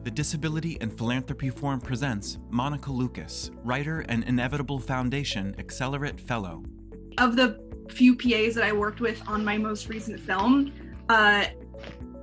the Disability and Philanthropy Forum presents Monica Lucas, writer and Inevitable Foundation Accelerate Fellow. Of the few PAs that I worked with on my most recent film,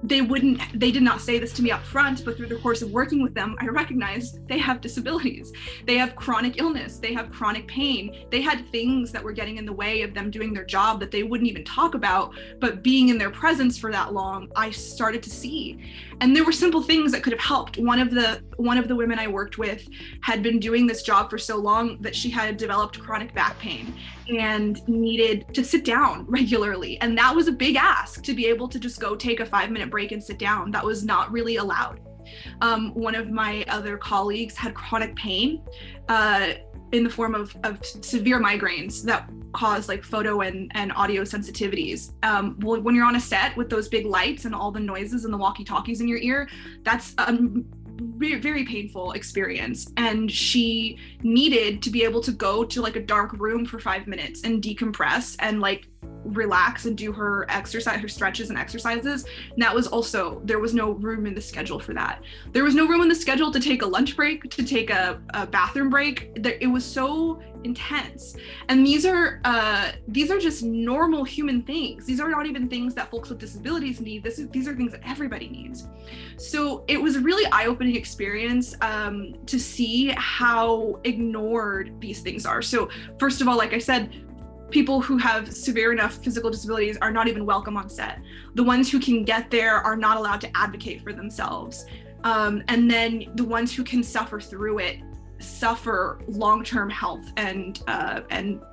they did not say this to me up front, but through the course of working with them, I recognized they have disabilities. They have chronic illness, they have chronic pain. They had things that were getting in the way of them doing their job that they wouldn't even talk about, but being in their presence for that long, I started to see. And there were simple things that could have helped. One of the women I worked with had been doing this job for so long that she had developed chronic back pain and needed to sit down regularly. And that was a big ask, to be able to just go take a 5-minute break and sit down. That was not really allowed. One of my other colleagues had chronic pain in the form of severe migraines that cause like photo and audio sensitivities. When you're on a set with those big lights and all the noises and the walkie-talkies in your ear, that's very, very painful experience. And she needed to be able to go to like a dark room for 5 minutes and decompress and like relax and do her exercise, her stretches and exercises. And that was also, there was no room in the schedule for that. There was no room in the schedule to take a lunch break, to take a bathroom break. It was so intense. And these are just normal human things. These are not even things that folks with disabilities need. These are things that everybody needs. So it was a really eye-opening experience to see how ignored these things are. So first of all, like I said, people who have severe enough physical disabilities are not even welcome on set. The ones who can get there are not allowed to advocate for themselves. And then the ones who can suffer through it suffer long-term health and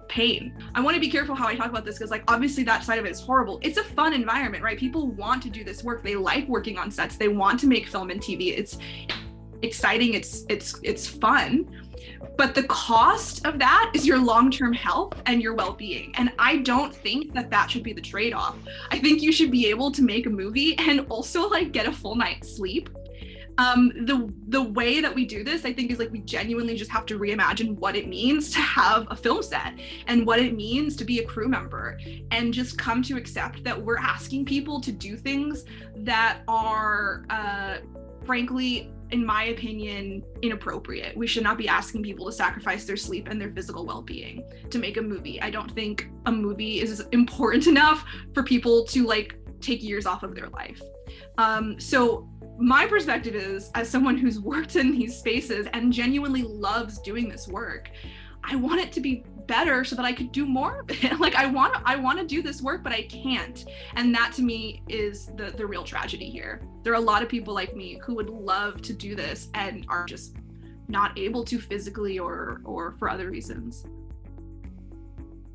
pain. I want to be careful how I talk about this because like obviously that side of it is horrible. It's a fun environment, right? People want to do this work. They like working on sets. They want to make film and TV. It's exciting. It's fun. But the cost of that is your long-term health and your well-being. And I don't think that should be the trade-off. I think you should be able to make a movie and also like get a full night's sleep. The way that we do this, I think, is like we genuinely just have to reimagine what it means to have a film set and what it means to be a crew member, and just come to accept that we're asking people to do things that are, frankly, in my opinion, inappropriate. We should not be asking people to sacrifice their sleep and their physical well-being to make a movie. I don't think a movie is important enough for people to like take years off of their life. So my perspective is, as someone who's worked in these spaces and genuinely loves doing this work, I want it to be better so that I could do more of it. Like I want to do this work, but I can't. And that to me is the real tragedy here. There are a lot of people like me who would love to do this and are just not able to physically or for other reasons.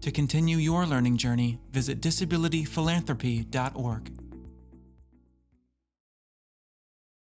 To continue your learning journey, visit disabilityphilanthropy.org.